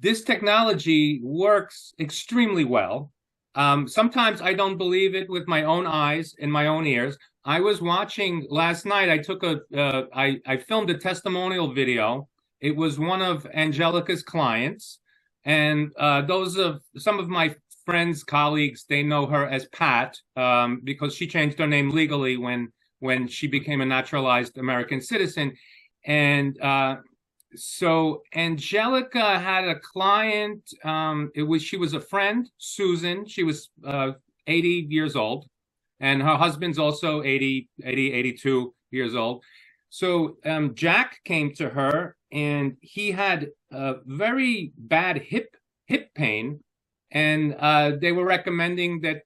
this technology works extremely well. Sometimes I don't believe it with my own eyes and my own ears. I was watching last night. I filmed a testimonial video. It was one of Angelica's clients, and those of some of my friends, colleagues, they know her as Pat, because she changed her name legally when she became a naturalized American citizen. And so Angelica had a client. She was a friend, Susan. She was 80 years old, and her husband's also 82 years old. So Jack came to her, and he had a very bad hip pain, and they were recommending that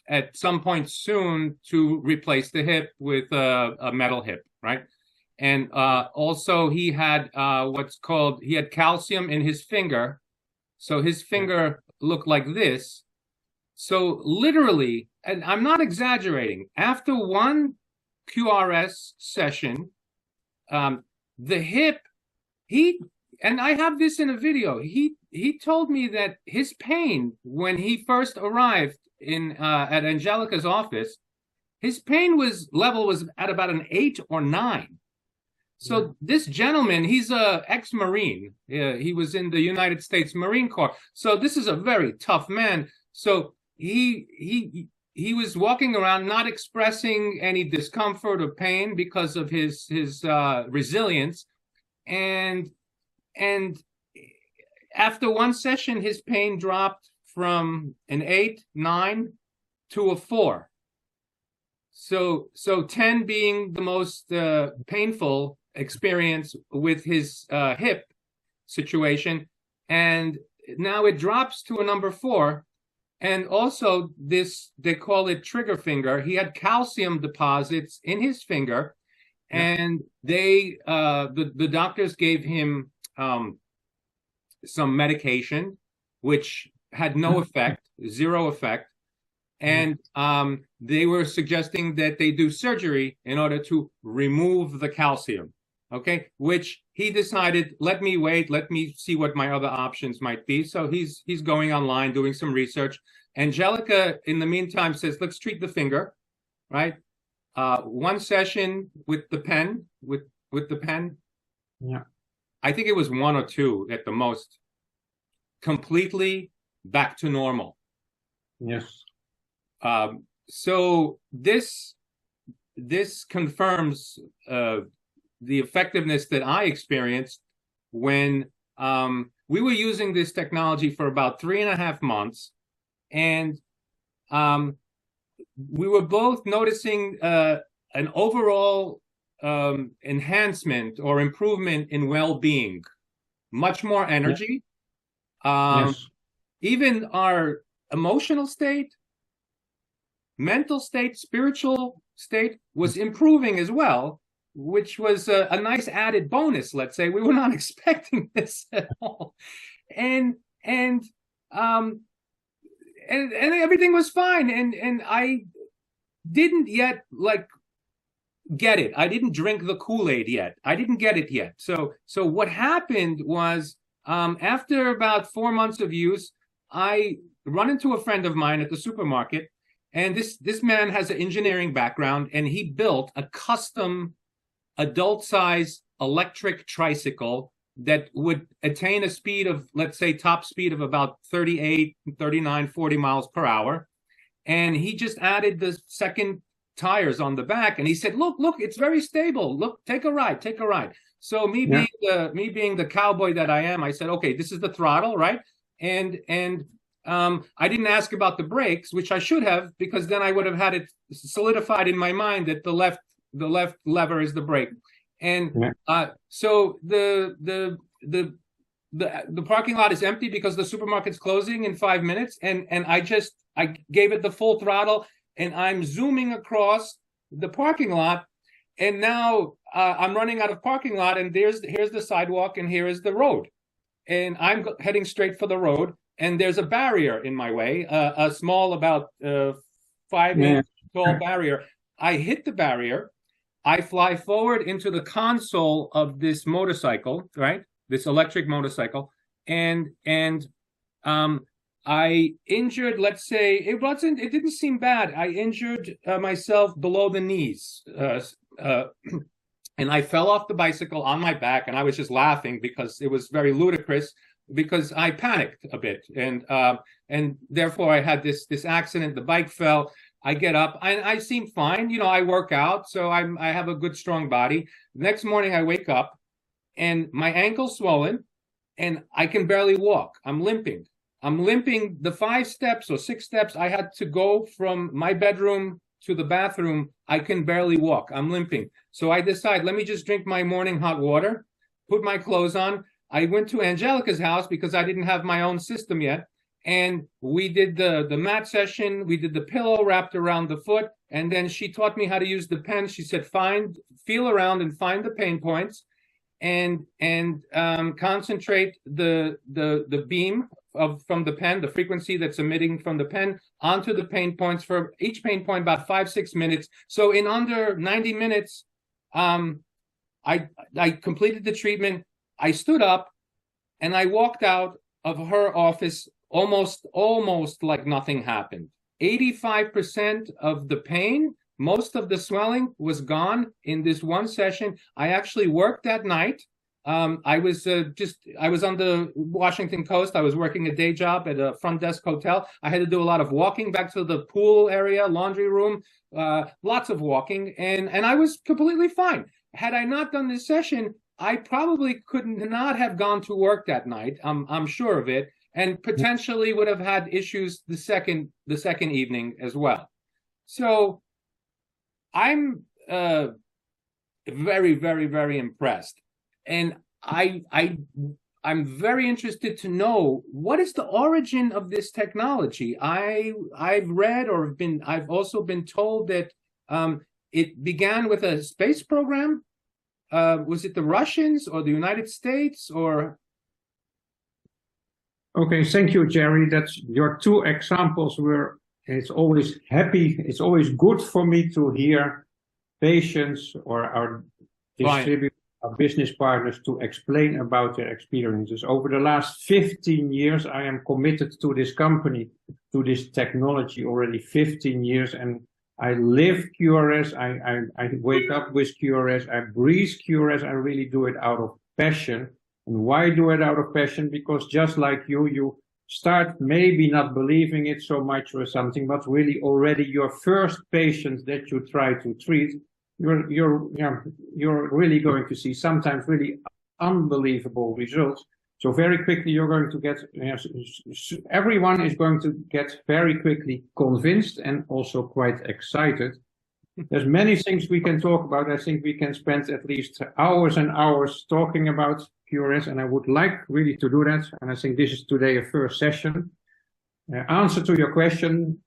at some point soon to replace the hip with a metal hip, right? And also he had he had calcium in his finger. So his finger looked like this. So literally, and I'm not exaggerating, after one QRS session, the hip, and I have this in a video, he told me that his pain when he first arrived at Angelica's office, his pain level was at about an 8 or 9. So this gentleman, he's a ex-Marine. He was in the United States Marine Corps. So this is a very tough man. So he was walking around not expressing any discomfort or pain because of his resilience. And after one session, his pain dropped from an 8, 9 to a 4. So 10 being the most painful experience with his hip situation, and now it drops to a number 4. And also this, they call it trigger finger. He had calcium deposits in his finger, and they the doctors gave him some medication which had no effect, 0 effect. And they were suggesting that they do surgery in order to remove the calcium. Okay, which he decided, let me wait, let me see what my other options might be. So he's going online, doing some research. Angelica, in the meantime, says, let's treat the finger, right? One session with the pen, with the pen. Yeah. I think it was 1 or 2 at the most. Completely back to normal. Yes. So this confirms the effectiveness that I experienced when we were using this technology for about 3.5 months, and we were both noticing an overall enhancement or improvement in well-being, much more energy, even our emotional state, mental state, spiritual state was improving as well, which was a nice added bonus. Let's say we were not expecting this at all, and everything was fine, and I didn't yet get it. I didn't drink the Kool-Aid yet. I didn't get it yet. So what happened was, after about 4 months of use, I run into a friend of mine at the supermarket, and this man has an engineering background, and he built a custom adult-size electric tricycle that would attain a speed of, let's say, top speed of about 38, 39, 40 miles per hour. And he just added the second tires on the back, and he said, look, it's very stable. Look, take a ride. So me being the cowboy that I am, I said, okay, this is the throttle, right? And I didn't ask about the brakes, which I should have, because then I would have had it solidified in my mind that the left lever is the brake. And so the parking lot is empty because the supermarket's closing in 5 minutes, and I gave it the full throttle, and I'm zooming across the parking lot, and now I'm running out of parking lot, and here's the sidewalk, and here is the road, and I'm heading straight for the road, and there's a barrier in my way, a small, about 5-inch tall barrier. I hit the barrier. I fly forward into the console of this motorcycle, right? This electric motorcycle. and I injured, let's say, it didn't seem bad. I injured myself below the knees. And I fell off the bicycle on my back, and I was just laughing because it was very ludicrous, because I panicked a bit, and therefore I had this accident. The bike fell. I get up, and I seem fine. You know, I work out, so I have a good, strong body. Next morning, I wake up, and my ankle's swollen, and I can barely walk. I'm limping. The 5 steps or 6 steps I had to go from my bedroom to the bathroom. I can barely walk. I'm limping. So I decide, let me just drink my morning hot water, put my clothes on. I went to Angelica's house because I didn't have my own system yet. And we did the mat session. We did the pillow wrapped around the foot. And then she taught me how to use the pen. She said, feel around and find the pain points, and concentrate the beam from the pen, the frequency that's emitting from the pen, onto the pain points, for each pain point about 5-6 minutes. So in under 90 minutes, I completed the treatment. I stood up and I walked out of her office almost like nothing happened. 85% of the pain, most of the swelling was gone in this one session. I actually worked that night. I was on the Washington coast. I was working a day job at a front desk hotel. I had to do a lot of walking back to the pool area, laundry room, lots of walking, and I was completely fine. Had I not done this session, I probably could not have gone to work that night. I'm sure of it, and potentially would have had issues the second evening as well. So I'm very, very, very impressed. And I'm very interested to know, what is the origin of this technology? I've read I've also been told that it began with a space program. Was it the Russians or the United States, or? Okay, thank you, Jerry. That's your 2 examples where it's always good for me to hear patients or our distributors, our business partners, to explain about their experiences. Over the last 15 years, I am committed to this company, to this technology, already 15 years, and I live QRS. I wake up with QRS. I breathe QRS. I really do it out of passion. And why do it out of passion? Because just like you start maybe not believing it so much or something, but really already your first patient that you try to treat, you're really going to see sometimes really unbelievable results. So very quickly you're going to get, everyone is going to get very quickly convinced and also quite excited. There's many things we can talk about. I think we can spend at least hours and hours talking about QRS, and I would like really to do that. And I think this is today a first session. Answer to your question.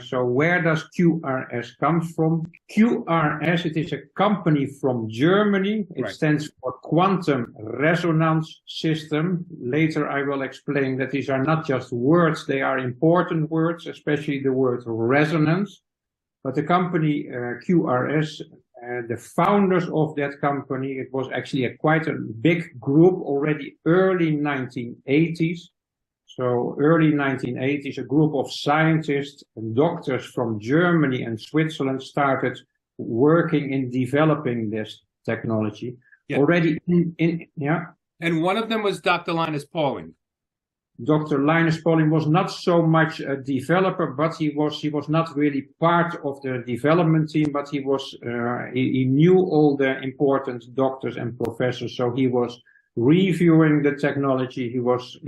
So where does QRS come from? QRS, it is a company from Germany. It stands for Quantum Resonance System. Later I will explain that these are not just words, they are important words, especially the word resonance. But the company QRS, the founders of that company, it was actually quite a big group already early 1980s. So early 1980s, a group of scientists and doctors from Germany and Switzerland started working in developing this technology. Yeah. Already And one of them was Dr. Linus Pauling. Dr. Linus Pauling was not so much a developer, but he was not really part of the development team, but he was he knew all the important doctors and professors, so he was reviewing the technology. He was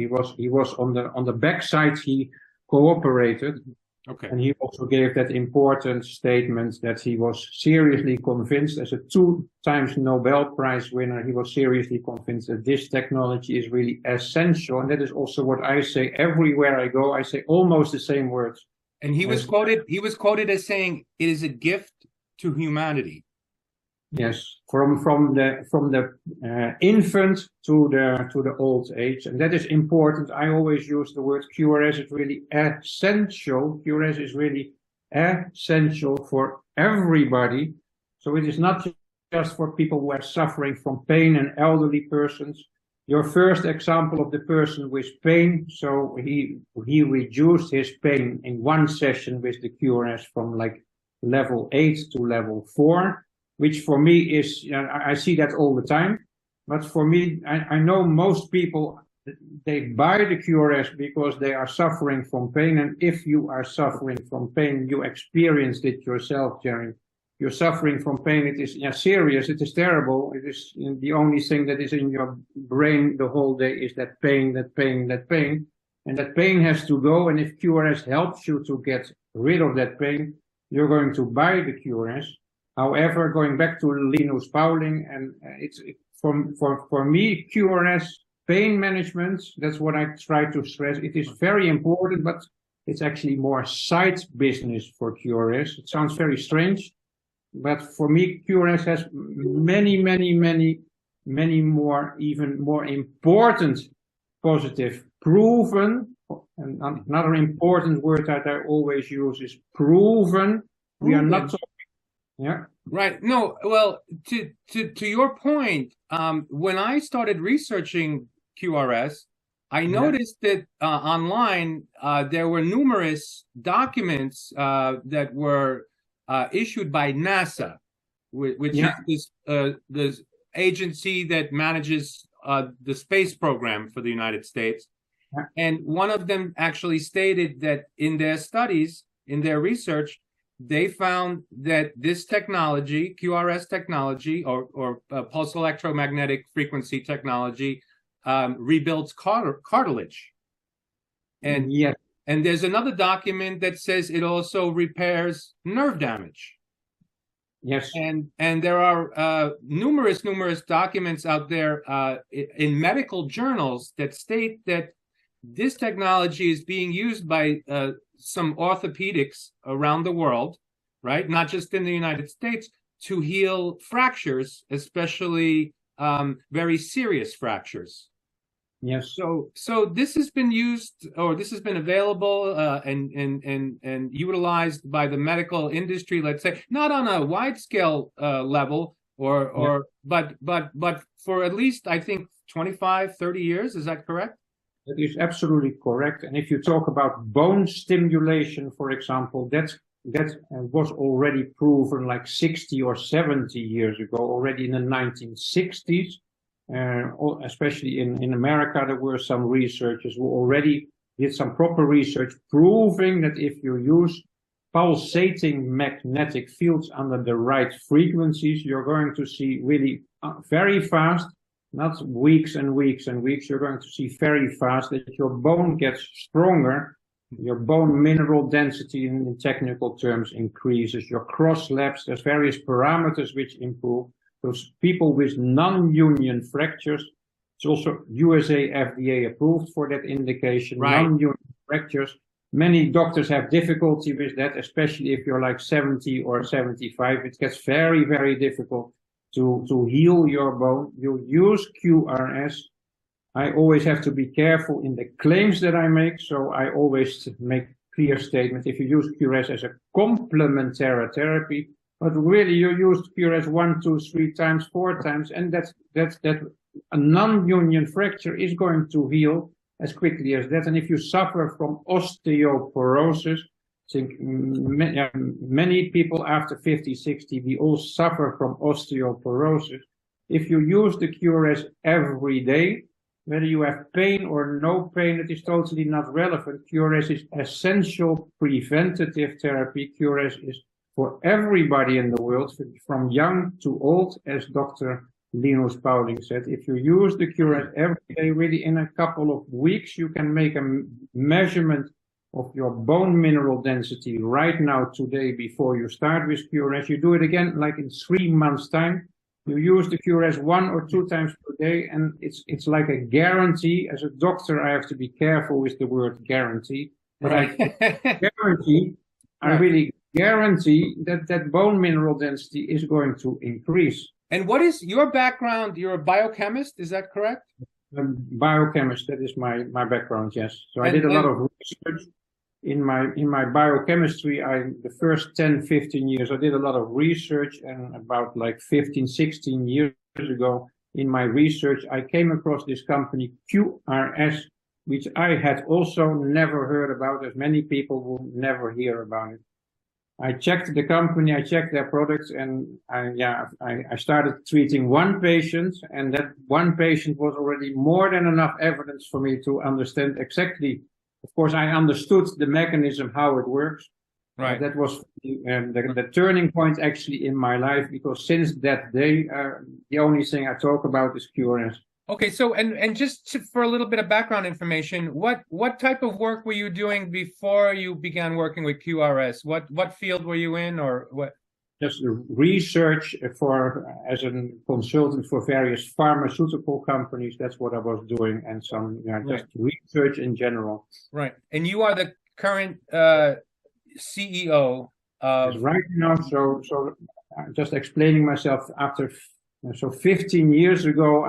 on the backside. He cooperated. Okay. And he also gave that important statement that he was seriously convinced, as a 2 times Nobel Prize winner, he was seriously convinced that this technology is really essential. And that is also what I say everywhere I go. I say almost the same words. And he was quoted as saying, it is a gift to humanity. Yes, from the infant to the old age, and that is important. I always use the word QRS is really essential. QRS is really essential for everybody. So it is not just for people who are suffering from pain and elderly persons. your first example of the person with pain, so he reduced his pain in one session with the QRS from like level 8 to level 4, which for me is, I see that all the time. But for me, I know most people, they buy the QRS because they are suffering from pain. And if you are suffering from pain, you experienced it yourself, Jerry. You're suffering from pain. It is serious. It is terrible. It is the only thing that is in your brain the whole day is that pain, that pain, that pain. And that pain has to go. And if QRS helps you to get rid of that pain, you're going to buy the QRS. However, going back to Linus Pauling, and for me, QRS pain management, that's what I try to stress. It is very important, but it's actually more side business for QRS. It sounds very strange. But for me, QRS has many more, even more important positive proven, and another important word that I always use is proven. We are not talking, yeah. Right. No, well, to your point, when I started researching QRS, I noticed that online there were numerous documents that were issued by NASA, which is this agency that manages the space program for the United States. Yeah. And one of them actually stated that in their studies, in their research, they found that this technology, QRS technology, or pulse electromagnetic frequency technology, rebuilds cartilage. And yes. And there's another document that says it also repairs nerve damage. Yes. And there are numerous documents out there in medical journals that state that this technology is being used by some orthopedics around the world, right? Not just in the United States, to heal fractures, especially very serious fractures. Yes. So this has been used, or this has been available and utilized by the medical industry, let's say, not on a wide scale level, but for at least, I think, 25, 30 years. Is that correct? That is absolutely correct. And if you talk about bone stimulation, for example, that was already proven like 60 or 70 years ago, already in the 1960s. Especially in America, there were some researchers who already did some proper research proving that if you use pulsating magnetic fields under the right frequencies, you're going to see really very fast, not weeks and weeks and weeks, you're going to see very fast that your bone gets stronger, your bone mineral density in technical terms increases, your cross-labs, there's various parameters which improve. Those people with non-union fractures, it's also USA FDA approved for that indication, right. Non-union fractures. Many doctors have difficulty with that, especially if you're like 70 or 75. It gets very, very difficult to heal your bone. You use QRS. I always have to be careful in the claims that I make, so I always make clear statement. If you use QRS as a complementary therapy, but really you use QRS 1, 2, 3 times, 4 times, and that a non-union fracture is going to heal as quickly as that. And if you suffer from osteoporosis, I think many people after 50, 60, we all suffer from osteoporosis. If you use the QRS every day, whether you have pain or no pain, it is totally not relevant. QRS is essential preventative therapy. QRS is for everybody in the world, from young to old, as Dr. Linus Pauling said. If you use the QRS every day, really in a couple of weeks, you can make a measurement of your bone mineral density right now, today, before you start with QRS. You do it again, like in 3 months' time. You use the QRS 1 or 2 times per day, and it's like a guarantee. As a doctor, I have to be careful with the word guarantee, but I guarantee, I really guarantee that bone mineral density is going to increase. And what is your background? You're a biochemist, is that correct? Biochemist, that is my background, yes. So I did a lot of research in my biochemistry. The first 10, 15 years, I did a lot of research, and about like 15, 16 years ago, in my research, I came across this company QRS, which I had also never heard about, as many people will never hear about it. I checked the company, I checked their products, and I started treating one patient, and that one patient was already more than enough evidence for me to understand exactly. Of course, I understood the mechanism, how it works. Right. That was the turning point actually in my life, because since that day, the only thing I talk about is QRS. Okay, so and just for a little bit of background information, what type of work were you doing before you began working with QRS? What field were you in, or what? Just research as a consultant for various pharmaceutical companies. That's what I was doing, and some just research in general. Right, and you are the current CEO of right now. So just explaining myself after. So 15 years ago,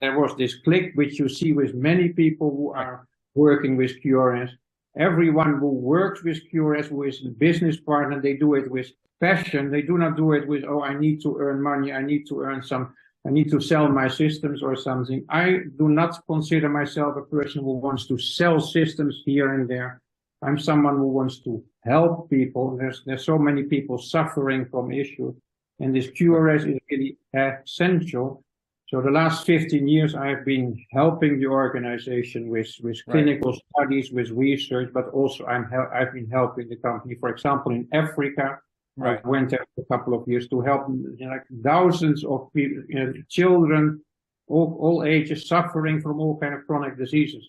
there was this click, which you see with many people who are working with QRS. Everyone who works with QRS, who is a business partner, they do it with passion. They do not do it with, oh, I need to earn money, I need to sell my systems or something. I do not consider myself a person who wants to sell systems here and there. I'm someone who wants to help people. There's so many people suffering from issues. And this QRS is really essential. So the last 15 years, I have been helping the organization with clinical studies, with research, but also I've been helping the company, for example, in Africa. I went there for a couple of years to help like thousands of people, children, all ages, suffering from all kinds of chronic diseases.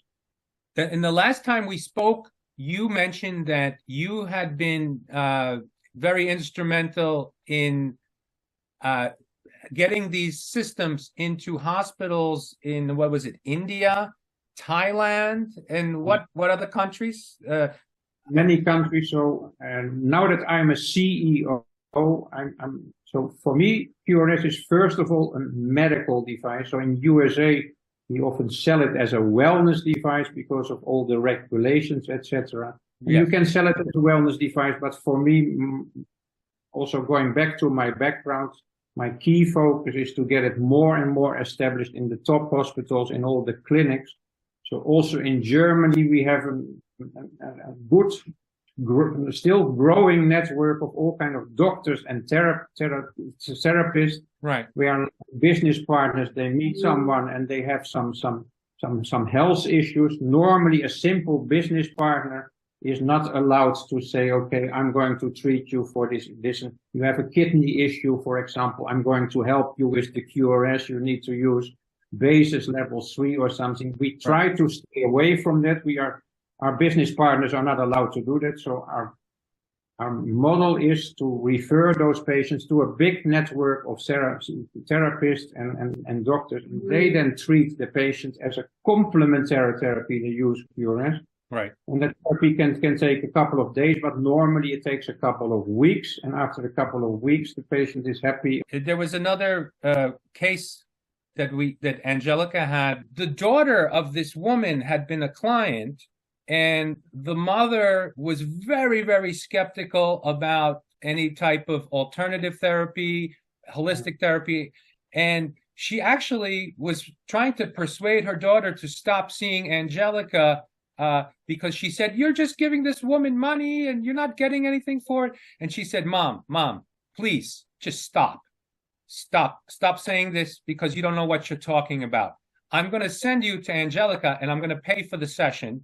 And the last time we spoke, you mentioned that you had been very instrumental in getting these systems into hospitals in, what was it, India, Thailand, and what other countries? Many countries. So now that I'm a CEO, so for me, QRS is first of all a medical device. So in USA, we often sell it as a wellness device because of all the regulations, etc. Yes. You can sell it as a wellness device, but for me, also going back to my background, my key focus is to get it more and more established in the top hospitals, in all the clinics. So also in Germany, we have a good, still growing network of all kinds of doctors and therapists. Right. We are business partners. They meet someone and they have some health issues. Normally, a simple business partner is not allowed to say, okay, I'm going to treat you for this. You have a kidney issue, for example. I'm going to help you with the QRS. You need to use basis level 3 or something. We try to stay away from that. Our business partners are not allowed to do that. So our model is to refer those patients to a big network of therapists and doctors. They then treat the patient as a complementary therapy. They use QRS. Right. And that therapy can take a couple of days, but normally it takes a couple of weeks. And after a couple of weeks, the patient is happy. There was another case that Angelica had. The daughter of this woman had been a client, and the mother was very, very skeptical about any type of alternative therapy, holistic therapy. And she actually was trying to persuade her daughter to stop seeing Angelica because she said, you're just giving this woman money and you're not getting anything for it. And she said, Mom, please just stop saying this, because you don't know what you're talking about. I'm going to send you to Angelica and I'm going to pay for the session.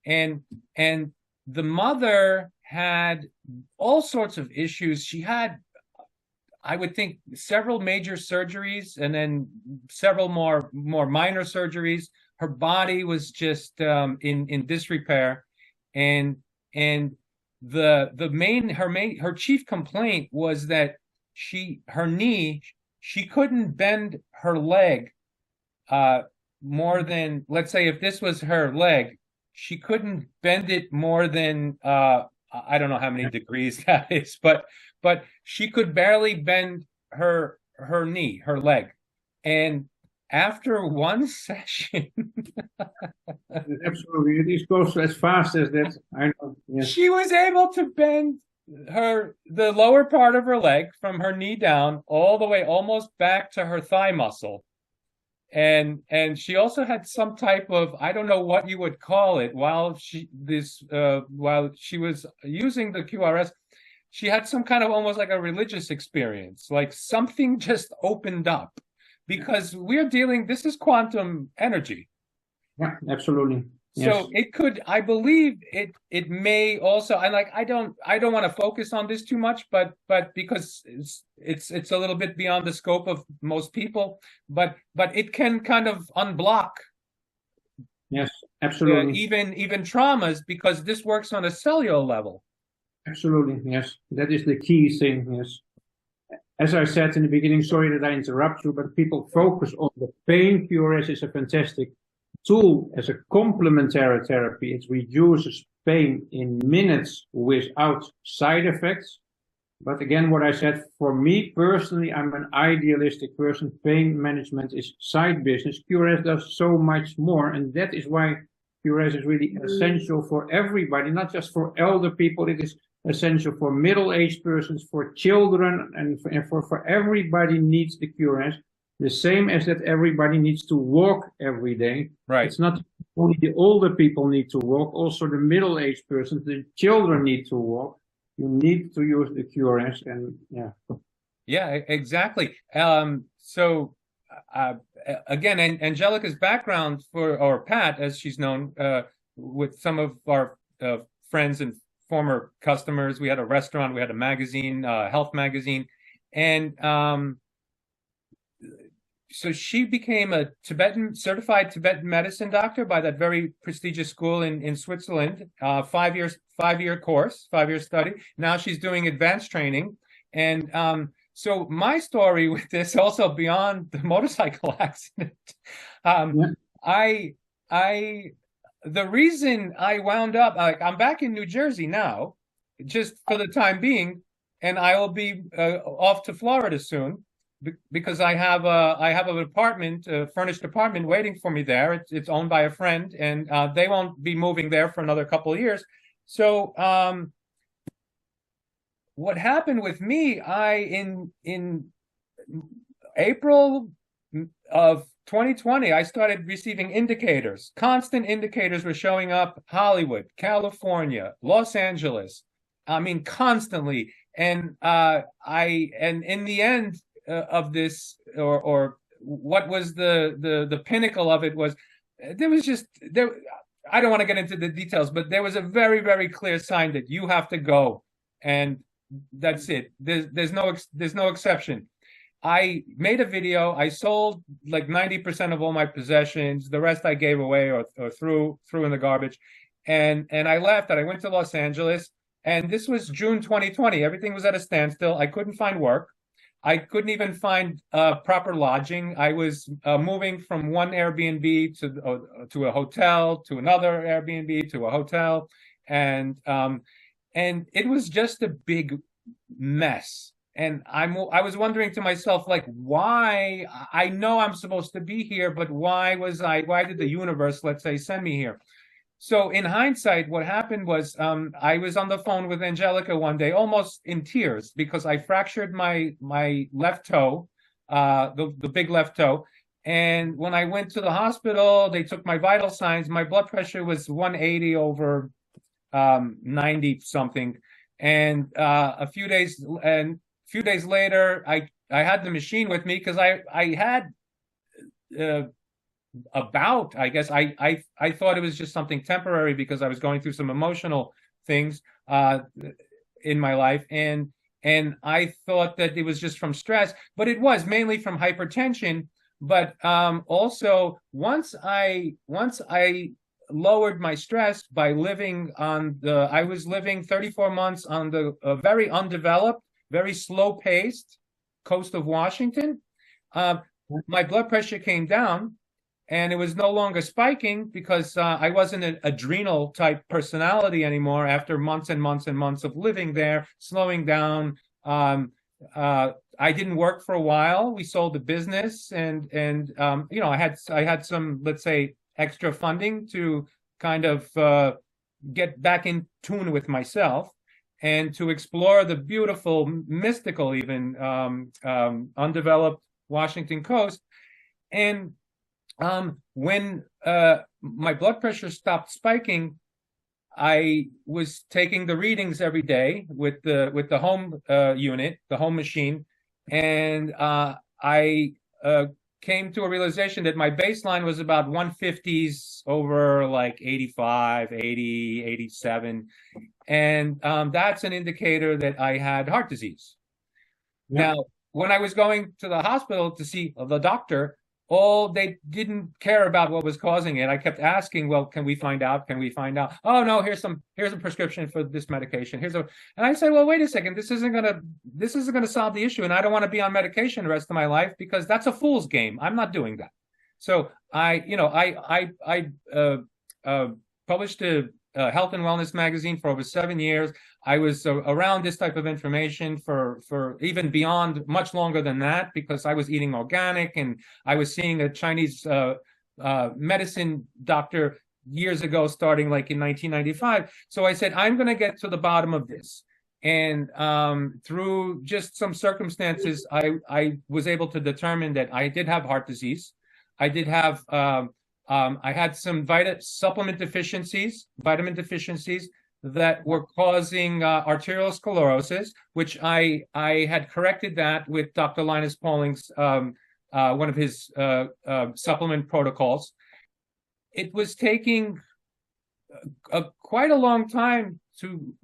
And the mother had all sorts of issues. She had, I would think, several major surgeries and then several more minor surgeries. Her body was just in disrepair, and her chief complaint was that her knee, she couldn't bend her leg more than, let's say, if this was her leg, she couldn't bend it more than I don't know how many degrees that is, but she could barely bend her knee, her leg, and after one session, absolutely, it goes as fast as that. I know. Yes. She was able to bend the lower part of her leg from her knee down all the way almost back to her thigh muscle. And she also had some type of, I don't know what you would call it, while she was using the QRS, she had some kind of almost like a religious experience, like something just opened up, because this is quantum energy. Yeah, absolutely. So it could, I believe it may also, I don't want to focus on this too much, but because it's a little bit beyond the scope of most people, but it can kind of unblock. Yes, absolutely. Even traumas, because this works on a cellular level. Absolutely, yes. That is the key thing, yes. As I said in the beginning, sorry that I interrupt you, but people focus on the pain. QRS is a fantastic tool as a complementary therapy. It reduces pain in minutes without side effects. But again, what I said, for me personally, I'm an idealistic person. Pain management is side business. QRS does so much more, and that is why QRS is really essential for everybody, not just for elder people. It is essential for middle-aged persons, for children, and for everybody needs the QRS. The same as that everybody needs to walk every day. Right. It's not only the older people need to walk, also the middle-aged persons, the children need to walk. You need to use the QRS, and yeah. Yeah, exactly. So again, Angelica's background or Pat, as she's known, with some of our friends and former customers, we had a restaurant, we had a magazine, health magazine, and so she became a certified Tibetan medicine doctor by that very prestigious school in Switzerland. 5-year course, 5-year study. Now she's doing advanced training. And so my story with this, also beyond the motorcycle accident, the reason I wound up, I'm back in New Jersey now, just for the time being, and I will be off to Florida soon, because I have an apartment, a furnished apartment waiting for me there. It's owned by a friend, and they won't be moving there for another couple of years. So what happened with me, in April of 2020, I started receiving indicators. Constant indicators were showing up: Hollywood, California, Los Angeles. I mean, constantly. And in the end of this, or what was the pinnacle of it, was there was just there. I don't want to get into the details, but there was a very, very clear sign that you have to go, and that's it. There's no exception. I made a video. I sold like 90% of all my possessions. The rest I gave away or threw in the garbage, and I left. And I went to Los Angeles, and this was June 2020. Everything was at a standstill. I couldn't find work. I couldn't even find proper lodging. I was moving from one Airbnb to a hotel, to another Airbnb, to a hotel, and it was just a big mess. And I was wondering to myself, like, why? I know I'm supposed to be here, but why did the universe, let's say, send me here? So in hindsight, what happened was I was on the phone with Angelica one day, almost in tears, because I fractured my left toe, the big left toe. And when I went to the hospital, they took my vital signs. My blood pressure was 180 over 90 something. And a few days later, I had the machine with me, because I had I guess I thought it was just something temporary, because I was going through some emotional things in my life, and I thought that it was just from stress, but it was mainly from hypertension. But also once I lowered my stress by living I was living 34 months on the very undeveloped, very slow paced coast of Washington. My blood pressure came down, and it was no longer spiking, because I wasn't an adrenal type personality anymore after months and months and months of living there, slowing down. I didn't work for a while. We sold the business, and I had some, let's say, extra funding to kind of get back in tune with myself. and to explore the beautiful, mystical, even undeveloped Washington coast. And when my blood pressure stopped spiking, I was taking the readings every day with the home unit, the home machine, and I came to a realization that my baseline was about 150s over like 85, 80, 87. And that's an indicator that I had heart disease. Yeah. Now, when I was going to the hospital to see the doctor, they didn't care about what was causing it. I kept asking, well, can we find out? Can we find out? Oh no, here's a prescription for this medication. And I said, well, wait a second, this isn't gonna solve the issue, and I don't want to be on medication the rest of my life because that's a fool's game. I'm not doing that. So I published a health and wellness magazine for over 7 years. I was around this type of information for even beyond much longer than that, because I was eating organic and I was seeing a Chinese medicine doctor years ago, starting like in 1995. So I said, I'm going to get to the bottom of this. And through just some circumstances, I was able to determine that I did have heart disease. I did have I had some vitamin deficiencies that were causing arteriosclerosis, which I had corrected that with Dr. Linus Pauling's one of his supplement protocols. It was taking quite a long time to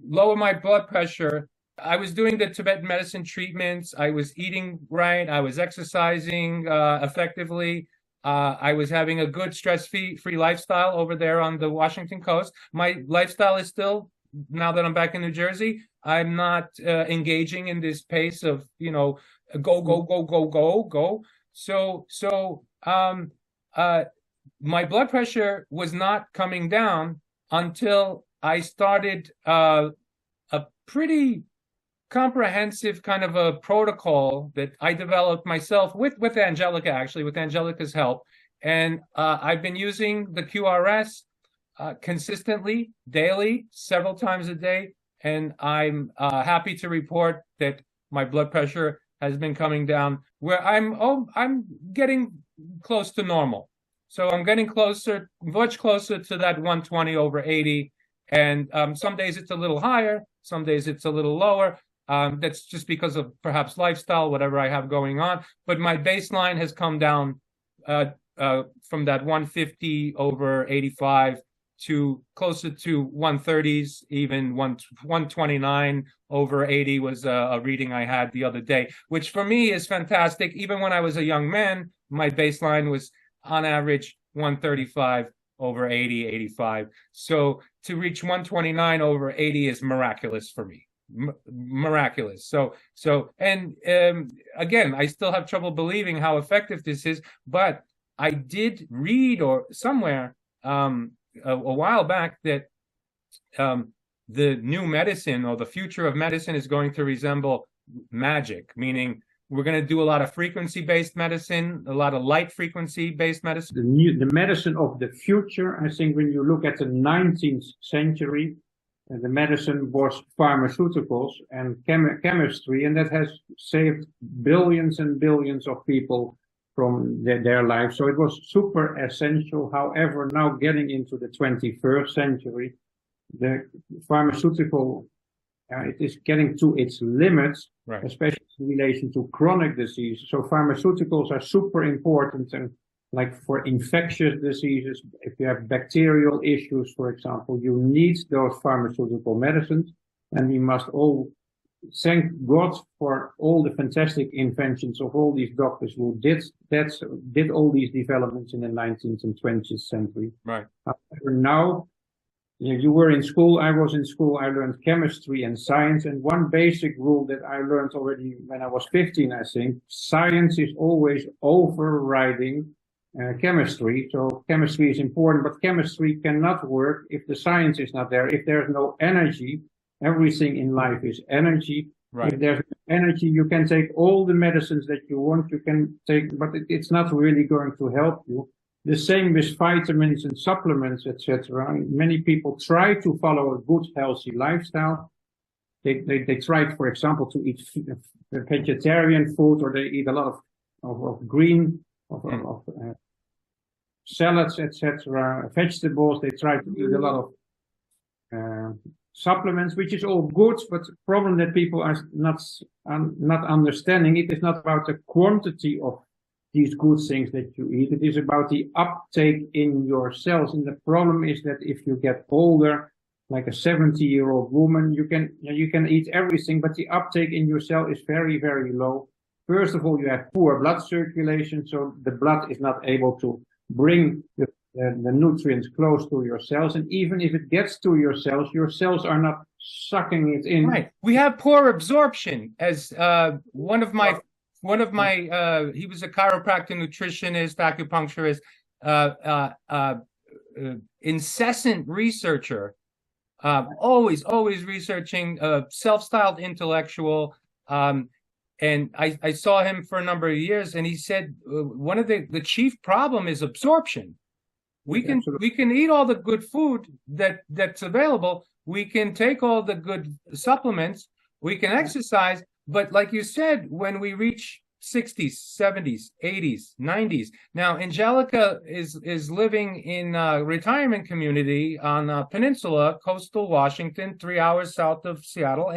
lower my blood pressure. I was doing the Tibetan medicine treatments. I was eating right. I was exercising effectively. I was having a good stress-free lifestyle over there on the Washington coast. My lifestyle is still, now that I'm back in New Jersey, I'm not engaging in this pace of, go. So my blood pressure was not coming down until I started a pretty comprehensive kind of a protocol that I developed myself with Angelica, actually, with Angelica's help. And I've been using the QRS consistently, daily, several times a day. And I'm happy to report that my blood pressure has been coming down, where I'm getting close to normal. So I'm getting closer, much closer to that 120 over 80. And some days it's a little higher, some days it's a little lower. That's just because of perhaps lifestyle, whatever I have going on. But my baseline has come down from that 150 over 85 to closer to 130s, even 129 over 80 was a reading I had the other day, which for me is fantastic. Even when I was a young man, my baseline was on average 135 over 80, 85. So to reach 129 over 80 is miraculous for me. Miraculous. And again, I still have trouble believing how effective this is, but I did read or somewhere a while back that the new medicine, or the future of medicine, is going to resemble magic, meaning we're going to do a lot of frequency-based medicine, a lot of light frequency-based medicine. The medicine of the future, I think, when you look at the 19th century, the medicine was pharmaceuticals and chemistry, and that has saved billions and billions of people from their lives. So it was super essential. However, now getting into the 21st century, the pharmaceutical, it is getting to its limits, right, especially in relation to chronic disease. So pharmaceuticals are super important, and like for infectious diseases, if you have bacterial issues, for example, you need those pharmaceutical medicines. And we must all thank God for all the fantastic inventions of all these doctors who did all these developments in the 19th and 20th century. Right. However, now, you were in school, I was in school, I learned chemistry and science. And one basic rule that I learned already when I was 15, I think, science is always overriding chemistry. So chemistry is important, but chemistry cannot work if the science is not there. If there's no energy, everything in life is energy. Right. If there's no energy, you can take all the medicines that you want, you can take, but it's not really going to help you. The same with vitamins and supplements, etc. Many people try to follow a good, healthy lifestyle, they try, for example, to eat vegetarian food, or they eat a lot of green, salads, etc., vegetables. They try to eat a lot of supplements, which is all good, but the problem that people are not understanding, it is not about the quantity of these good things that you eat. It is about the uptake in your cells. And the problem is that if you get older, like a 70-year-old woman, you can eat everything, but the uptake in your cell is very, very low. First of all, you have poor blood circulation, so the blood is not able to bring the nutrients close to your cells. And even if it gets to your cells are not sucking it in. Right. We have poor absorption. As one of my he was a chiropractor, nutritionist, acupuncturist, incessant researcher, always researching, self-styled intellectual. And I saw him for a number of years, and he said one of the chief problem is absorption. We can eat all the good food that's available. We can take all the good supplements. We can exercise. But like you said, when we reach 60s, 70s, 80s, 90s. Now, Angelica is living in a retirement community on a peninsula, coastal Washington, 3 hours south of Seattle.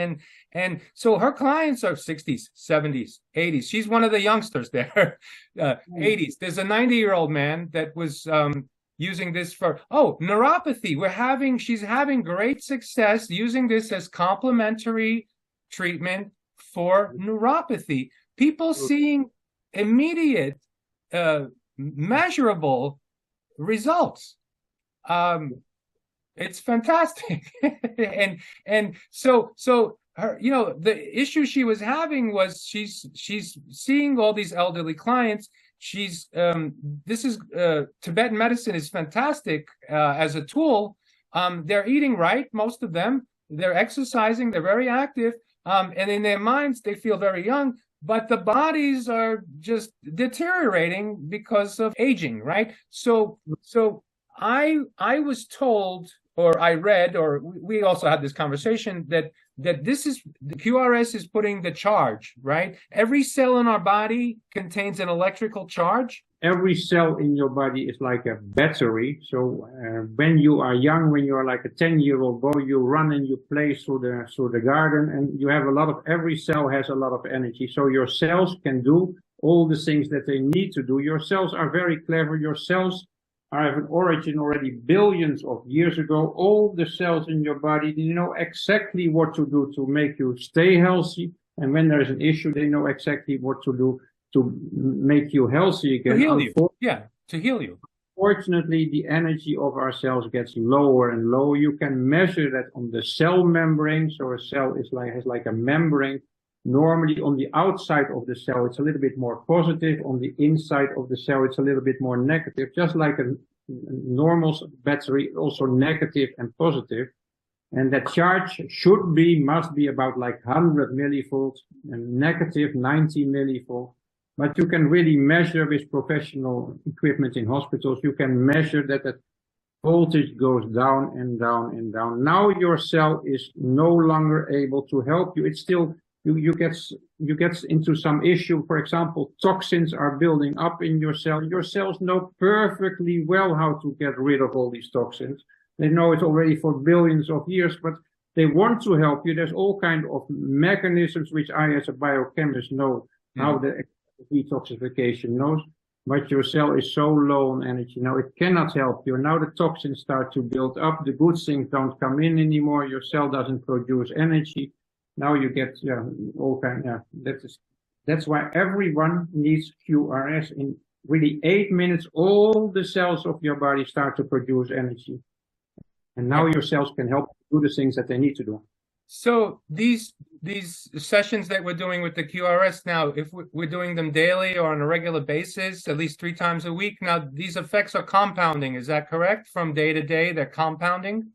And so her clients are 60s, 70s, 80s. She's one of the youngsters there, 80s. There's a 90-year-old man that was using this for, neuropathy. She's having great success using this as complementary treatment for neuropathy. People seeing immediate, measurable results. It's fantastic. and so her, the issue she was having was she's seeing all these elderly clients. She's Tibetan medicine is fantastic as a tool. They're eating right, most of them. They're exercising. They're very active. And in their minds, they feel very young, but the bodies are just deteriorating because of aging, right? So I was told, or I read, or we also had this conversation that this is the QRS is putting the charge, right? Every cell in our body contains an electrical charge. Every cell in your body is like a battery. So when you are young, when you are like a 10-year-old boy, you run and you play through the garden, and you have every cell has a lot of energy. So your cells can do all the things that they need to do. Your cells are very clever. Your cells have an origin already billions of years ago. All the cells in your body, they know exactly what to do to make you stay healthy. And when there is an issue, they know exactly what to do to make you healthy again. To heal you. Yeah, to heal you. Fortunately, the energy of our cells gets lower and lower. You can measure that on the cell membrane. So a cell has like a membrane. Normally on the outside of the cell, it's a little bit more positive. On the inside of the cell, it's a little bit more negative. Just like a normal battery, also negative and positive. And that charge must be about like 100 millivolts and negative 90 millivolts. But you can really measure with professional equipment in hospitals. You can measure that voltage goes down and down and down. Now your cell is no longer able to help you. It's still, you get into some issue. For example, toxins are building up in your cell. Your cells know perfectly well how to get rid of all these toxins. They know it already for billions of years, but they want to help you. There's all kinds of mechanisms which I, as a biochemist, know how the detoxification knows, but your cell is so low on energy now it cannot help you. Now the toxins start to build up, the good things don't come in anymore, your cell doesn't produce energy. Now you get all kind that's why everyone needs QRS. In really 8 minutes, all the cells of your body start to produce energy, and now your cells can help do the things that they need to do. So these sessions that we're doing with the QRS now, if we're doing them daily or on a regular basis, at least 3 times a week, now these effects are compounding. Is that correct? From day to day, they're compounding?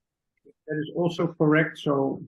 That is also correct. So